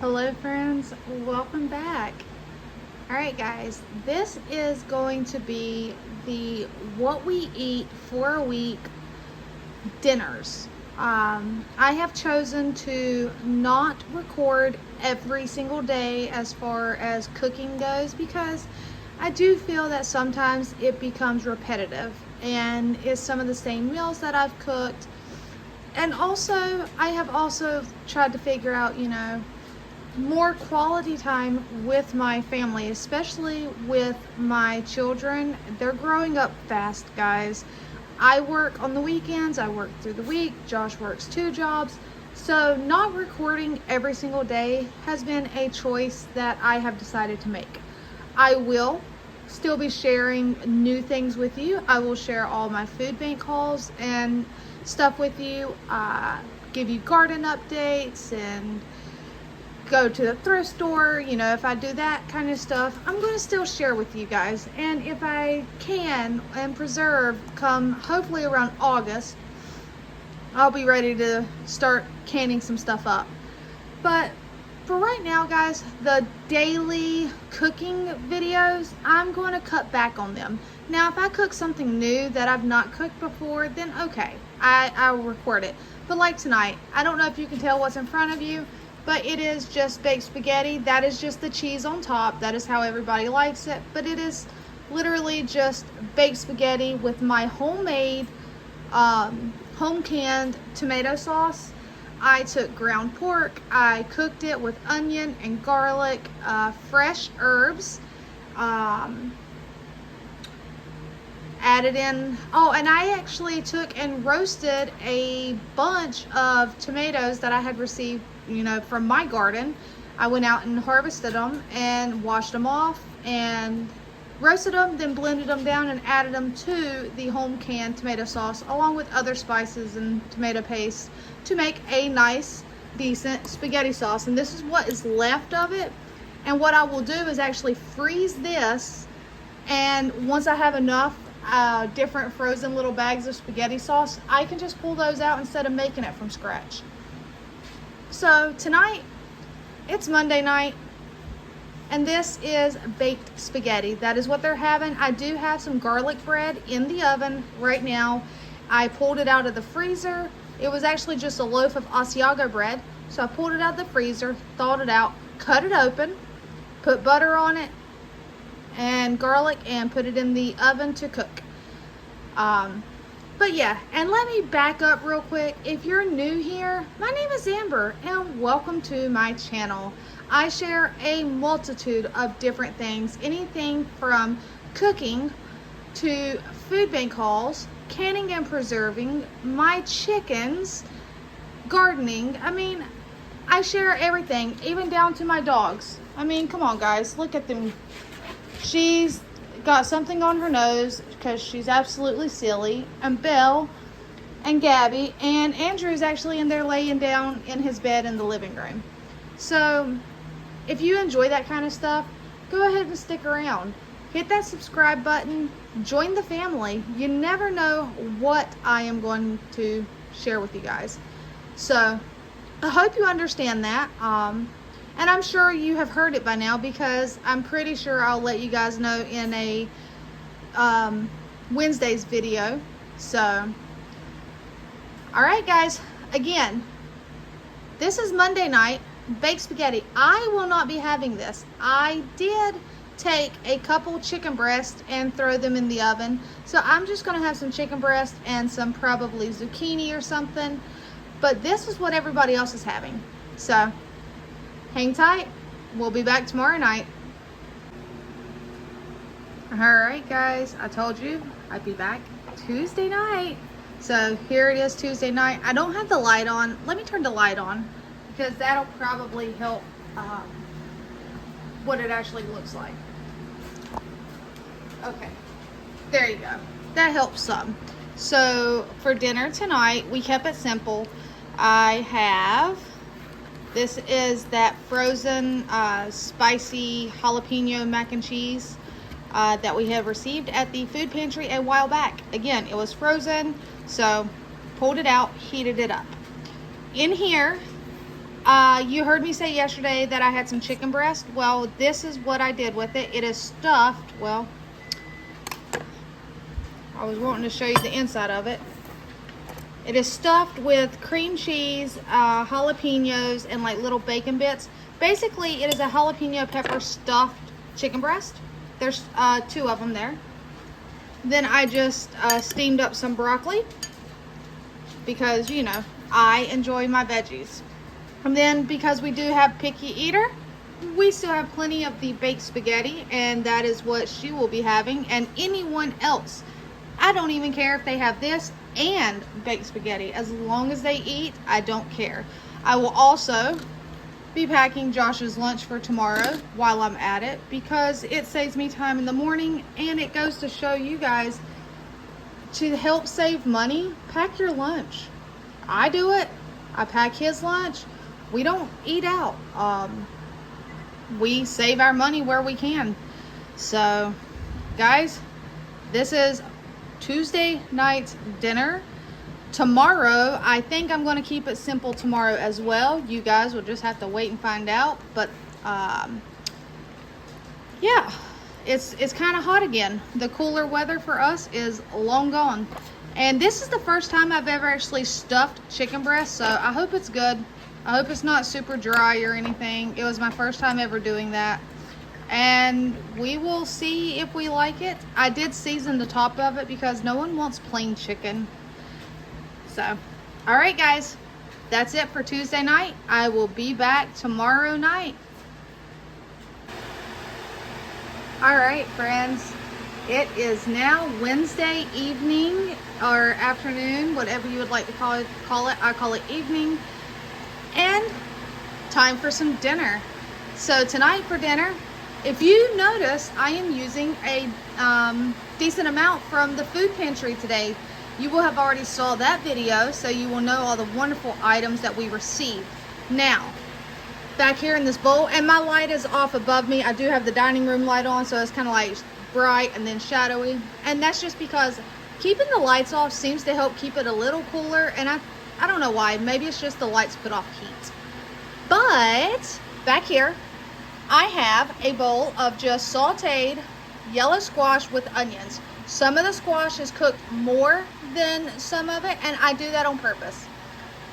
Hello friends, welcome back. Alright guys, this is going to be the what we eat for a week dinners. I have chosen to not record every single day as far as cooking goes because I do feel that sometimes it becomes repetitive and it's some of the same meals that I've cooked. And also, I have also tried to figure out, more quality time with my family, especially with my children. They're growing up fast, guys. I work on the weekends, I work through the week, Josh works 2 jobs. So not recording every single day has been a choice that I have decided to make. I will still be sharing new things with you. I will share all my food bank hauls and stuff with you, give you garden updates and go to the thrift store. If I do that kind of stuff, I'm going to still share with you guys. And if I can and preserve, come hopefully around August, I'll be ready to start canning some stuff up. But for right now, guys, the daily cooking videos, I'm going to cut back on them. Now, if I cook something new that I've not cooked before, then okay, I'll record it. But like tonight, I don't know if you can tell what's in front of you, but it is just baked spaghetti. That is just the cheese on top. That is how everybody likes it. But it is literally just baked spaghetti with my homemade, home canned tomato sauce. I took ground pork. I cooked it with onion and garlic, fresh herbs. Added in, and I actually took and roasted a bunch of tomatoes that I had received from my garden. I went out and harvested them and washed them off and roasted them, then blended them down and added them to the home canned tomato sauce along with other spices and tomato paste to make a nice, decent spaghetti sauce. And this is what is left of it. And what I will do is actually freeze this, and once I have enough different frozen little bags of spaghetti sauce, I can just pull those out instead of making it from scratch. So tonight, it's Monday night, and this is baked spaghetti. That is what they're having. I do have some garlic bread in the oven right now. I pulled it out of the freezer. It was actually just a loaf of Asiago bread. So I pulled it out of the freezer, thawed it out, cut it open, put butter on it and garlic, and put it in the oven to cook. But yeah, and let me back up real quick. If you're new here, my name is Amber and welcome to my channel. I share a multitude of different things, anything from cooking to food bank hauls, canning and preserving, my chickens, gardening. I mean, I share everything, even down to my dogs. I mean, come on guys, look at them. She's got something on her nose because she's absolutely silly, and Belle and Gabby and Andrew's actually in there laying down in his bed in the living room. So if you enjoy that kind of stuff, go ahead and stick around. Hit that subscribe button, join the family. You never know what I am going to share with you guys. So I hope you understand that. And I'm sure you have heard it by now because I'm pretty sure I'll let you guys know in a Wednesday's video. So, alright guys, again, this is Monday night, baked spaghetti. I will not be having this. I did take a couple chicken breasts and throw them in the oven. So I'm just going to have some chicken breast and some probably zucchini or something. But this is what everybody else is having. So hang tight. We'll be back tomorrow night. Alright guys, I told you I'd be back Tuesday night. So here it is, Tuesday night. I don't have the light on. Let me turn the light on because that'll probably help what it actually looks like. Okay, there you go. That helps some. So for dinner tonight, we kept it simple. This is that frozen spicy jalapeno mac and cheese that we have received at the food pantry a while back. Again, it was frozen, so pulled it out, heated it up. In here, You heard me say yesterday that I had some chicken breast. Well, this is what I did with it. It is stuffed. Well, I was wanting to show you the inside of it. It is stuffed with cream cheese, jalapenos, and like little bacon bits. Basically, it is a jalapeno pepper stuffed chicken breast. There's 2 of them there. Then I just steamed up some broccoli because, you know, I enjoy my veggies. And then because we do have picky eater, we still have plenty of the baked spaghetti, and that is what she will be having. And anyone else, I don't even care if they have this and baked spaghetti. As long as they eat, I don't care. I will also be packing Josh's lunch for tomorrow while I'm at it, because it saves me time in the morning, and it goes to show you guys, to help save money, pack your lunch. I do it. I pack his lunch. We don't eat out. We save our money where we can. So, guys, this is Tuesday night's dinner. Tomorrow, I think I'm going to keep it simple tomorrow as well. You guys will just have to wait and find out. But, yeah, it's kind of hot again. The cooler weather for us is long gone. And this is the first time I've ever actually stuffed chicken breast, so I hope it's good. I hope it's not super dry or anything. It was my first time ever doing that. And we will see if we like it. I did season the top of it because no one wants plain chicken. So, alright guys, that's it for Tuesday night. I will be back tomorrow night. Alright friends, it is now Wednesday evening or afternoon, whatever you would like to call it. I call it evening. And time for some dinner. So tonight for dinner, if you notice, I am using a decent amount from the food pantry today. You will have already saw that video, so you will know all the wonderful items that we received. Now, back here in this bowl, and my light is off above me. I do have the dining room light on, so it's kind of like bright and then shadowy. And that's just because keeping the lights off seems to help keep it a little cooler. And I don't know why. Maybe it's just the lights put off heat. But back here, I have a bowl of just sauteed yellow squash with onions. Some of the squash is cooked more than some of it, and I do that on purpose.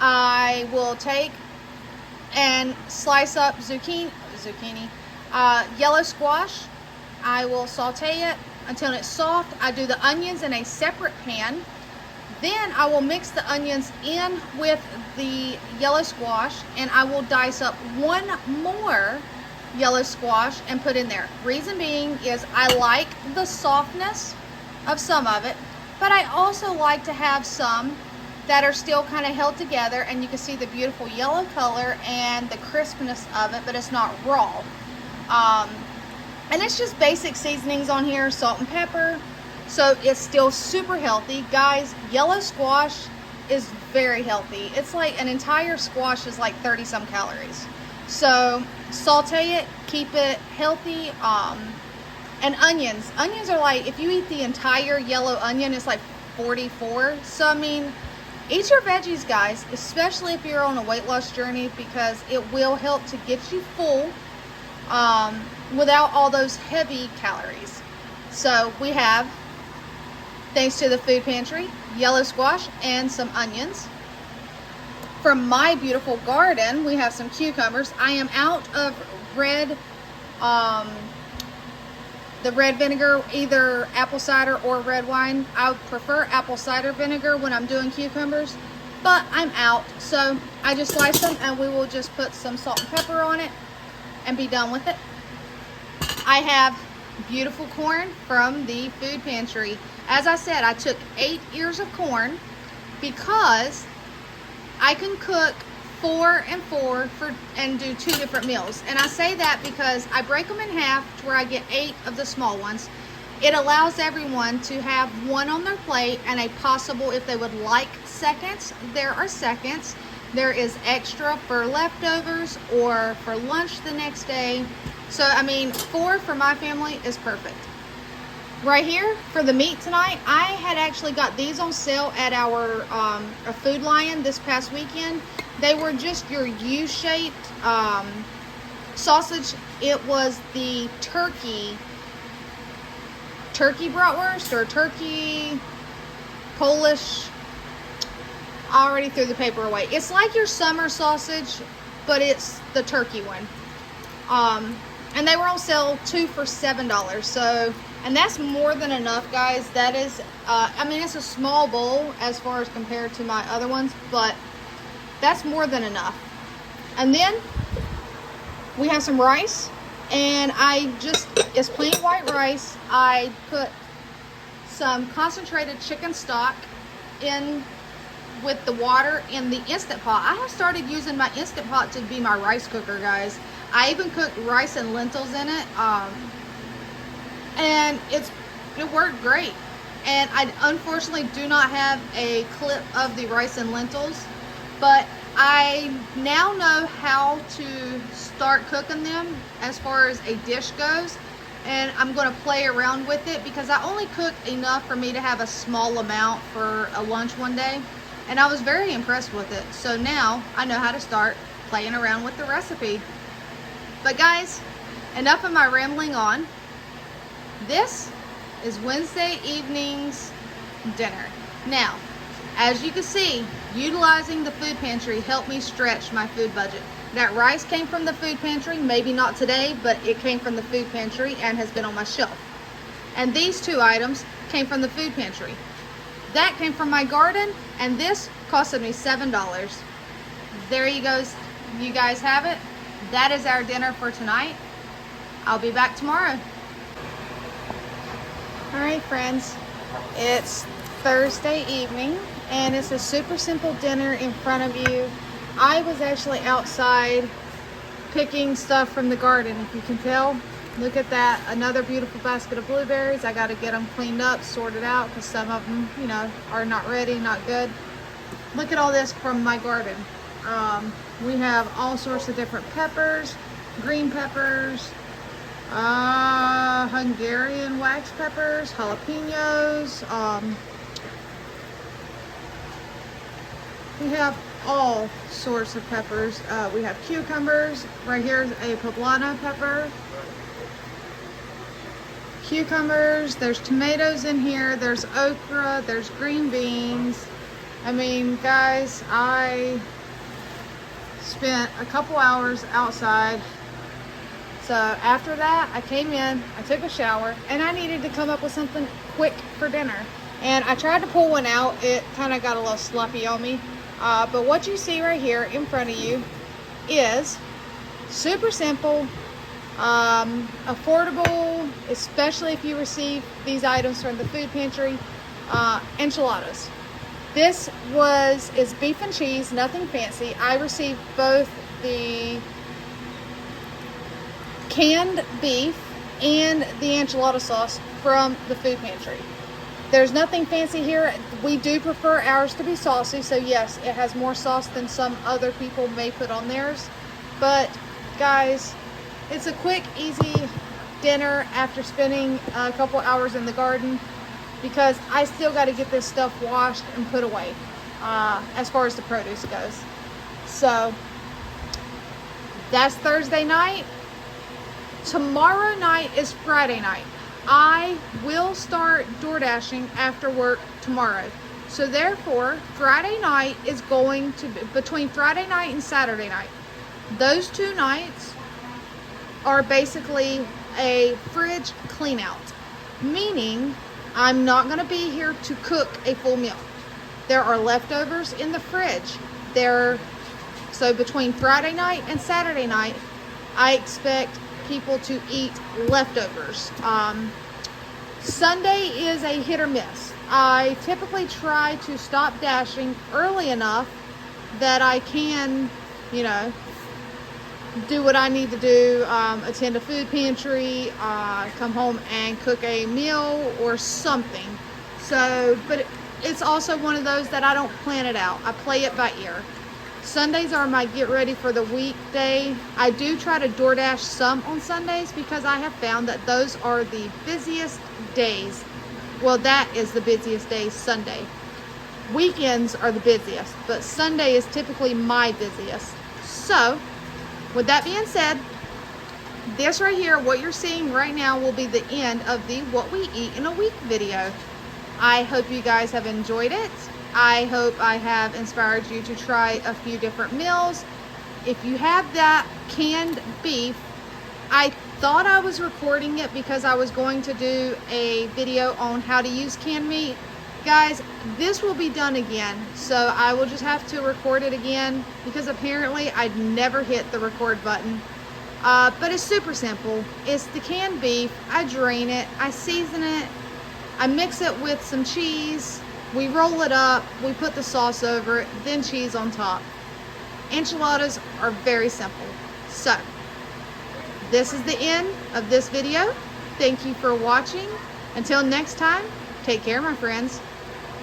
I will take and slice up zucchini, yellow squash. I will saute it until it's soft. I do the onions in a separate pan. Then I will mix the onions in with the yellow squash, and I will dice up one more yellow squash and put in there. Reason being is I like the softness of some of it, but I also like to have some that are still kind of held together, and you can see the beautiful yellow color and the crispness of it, but it's not raw. And it's just basic seasonings on here, salt and pepper. So it's still super healthy. Guys, yellow squash is very healthy. It's like an entire squash is like 30 some calories. So saute it, keep it healthy. And onions. Onions are like, if you eat the entire yellow onion, it's like 44. So I mean, eat your veggies, guys, especially if you're on a weight loss journey, because it will help to get you full without all those heavy calories. So we have, thanks to the food pantry, yellow squash and some onions. From my beautiful garden, we have some cucumbers. I am out of red, the red vinegar, either apple cider or red wine. I prefer apple cider vinegar when I'm doing cucumbers, but I'm out. So I just slice them, and we will just put some salt and pepper on it and be done with it. I have beautiful corn from the food pantry. As I said, I took 8 ears of corn because I can cook 4 and 4 and do 2 different meals. And I say that because I break them in half to where I get 8 of the small ones. It allows everyone to have one on their plate, and a possible, if they would like seconds, there are seconds. There is extra for leftovers or for lunch the next day. So I mean, 4 for my family is perfect. Right here for the meat tonight, I had actually got these on sale at our Food Lion this past weekend. They were just your U-shaped sausage. It was the turkey bratwurst or turkey Polish. I already threw the paper away. It's like your summer sausage, but it's the turkey one. And they were on sale 2 for $7. So, and that's more than enough, guys. That is, I mean, it's a small bowl as far as compared to my other ones, but that's more than enough. And then we have some rice, and it's plain white rice. I put some concentrated chicken stock in with the water in the Instant Pot. I have started using my Instant Pot to be my rice cooker, guys. I even cooked rice and lentils in it, and it worked great. And I unfortunately do not have a clip of the rice and lentils, but I now know how to start cooking them as far as a dish goes, and I'm going to play around with it because I only cooked enough for me to have a small amount for a lunch one day, and I was very impressed with it. So now I know how to start playing around with the recipe. But guys, enough of my rambling on. This is Wednesday evening's dinner. Now, as you can see, utilizing the food pantry helped me stretch my food budget. That rice came from the food pantry, maybe not today, but it came from the food pantry and has been on my shelf. And these two items came from the food pantry. That came from my garden, and this costed me $7. There you go. You guys have it. That is our dinner for tonight. I'll be back tomorrow. All right, friends. It's Thursday evening, and it's a super simple dinner in front of you. I was actually outside picking stuff from the garden, if you can tell. Look at that, another beautiful basket of blueberries. I got to get them cleaned up, sorted out, because some of them, you know, are not ready, not good. Look at all this from my garden. We have all sorts of different peppers, green peppers, Hungarian wax peppers, jalapenos. We have all sorts of peppers. We have cucumbers. Right here is a poblano pepper. Cucumbers. There's tomatoes in here. There's okra. There's green beans. I mean, guys, I spent a couple hours outside. So after that, I came in, I took a shower, and I needed to come up with something quick for dinner. And I tried to pull one out. It kind of got a little sloppy on me. But what you see right here in front of you is super simple, affordable, especially if you receive these items from the food pantry, enchiladas. This is beef and cheese, nothing fancy. I received both the canned beef and the enchilada sauce from the food pantry. There's nothing fancy here. We do prefer ours to be saucy, so yes, it has more sauce than some other people may put on theirs. But guys, it's a quick, easy dinner after spending a couple hours in the garden, because I still got to get this stuff washed and put away as far as the produce goes. So that's Thursday night. Tomorrow night is Friday night. I will start door dashing after work tomorrow. So therefore, Friday night is going to be between Friday night and Saturday night. Those 2 nights are basically a fridge clean out, meaning I'm not going to be here to cook a full meal. There are leftovers in the fridge. So between Friday night and Saturday night, I expect people to eat leftovers. Sunday is a hit or miss. I typically try to stop dashing early enough that I can, you know, do what I need to do, attend a food pantry, come home and cook a meal or something. So, but it's also one of those that I don't plan it out. I play it by ear. Sundays are my get ready for the weekday. I do try to DoorDash some on Sundays because I have found that those are the busiest days. Well, that is the busiest day, Sunday. Weekends are the busiest, but Sunday is typically my busiest. So, with that being said, this right here, what you're seeing right now, will be the end of the What We Eat in a Week video. I hope you guys have enjoyed it. I hope I have inspired you to try a few different meals. If you have that canned beef, I thought I was recording it because I was going to do a video on how to use canned meat. Guys, this will be done again, so I will just have to record it again because apparently I'd never hit the record button. But it's super simple. It's the canned beef. I drain it, I season it, I mix it with some cheese, we roll it up, we put the sauce over it, then cheese on top. Enchiladas are very simple. So, this is the end of this video. Thank you for watching. Until next time, take care, my friends.